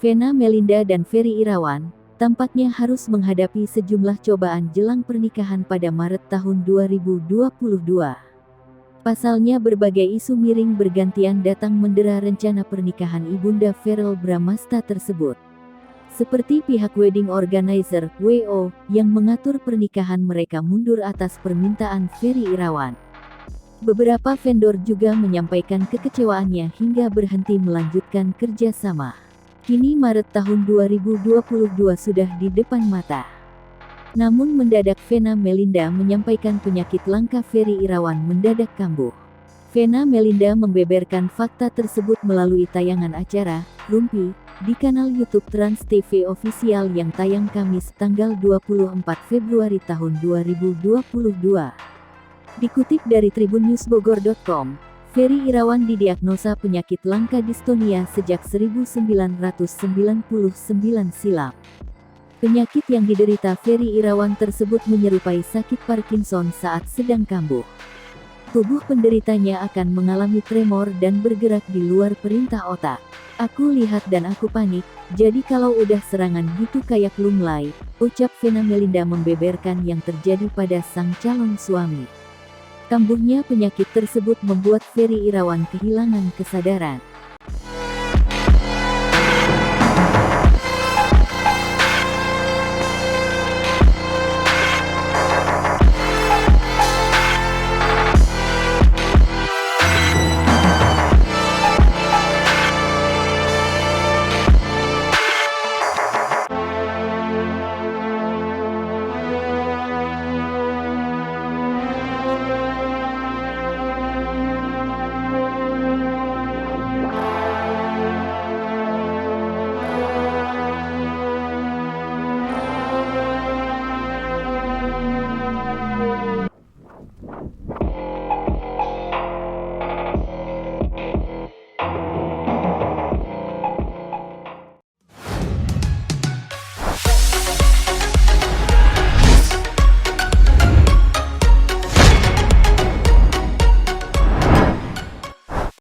Vena Melinda dan Ferry Irawan tampaknya harus menghadapi sejumlah cobaan jelang pernikahan pada Maret tahun 2022. Pasalnya berbagai isu miring bergantian datang mendera rencana pernikahan ibunda Verrell Bramasta tersebut. Seperti pihak wedding organizer (WO) yang mengatur pernikahan mereka mundur atas permintaan Ferry Irawan. Beberapa vendor juga menyampaikan kekecewaannya hingga berhenti melanjutkan kerjasama. Kini Maret tahun 2022 sudah di depan mata. Namun mendadak Vena Melinda menyampaikan penyakit langka Ferry Irawan mendadak kambuh. Vena Melinda membeberkan fakta tersebut melalui tayangan acara Rumpi di kanal YouTube Trans TV Official yang tayang Kamis tanggal 24 Februari tahun 2022. Dikutip dari tribunnewsbogor.com, Ferry Irawan didiagnosa penyakit langka distonia sejak 1999 silam. Penyakit yang diderita Ferry Irawan tersebut menyerupai sakit Parkinson saat sedang kambuh. Tubuh penderitanya akan mengalami tremor dan bergerak di luar perintah otak. Aku lihat dan aku panik, jadi kalau udah serangan gitu kayak lunglai, ucap Vena Melinda membeberkan yang terjadi pada sang calon suami. Kambuhnya penyakit tersebut membuat Ferry Irawan kehilangan kesadaran.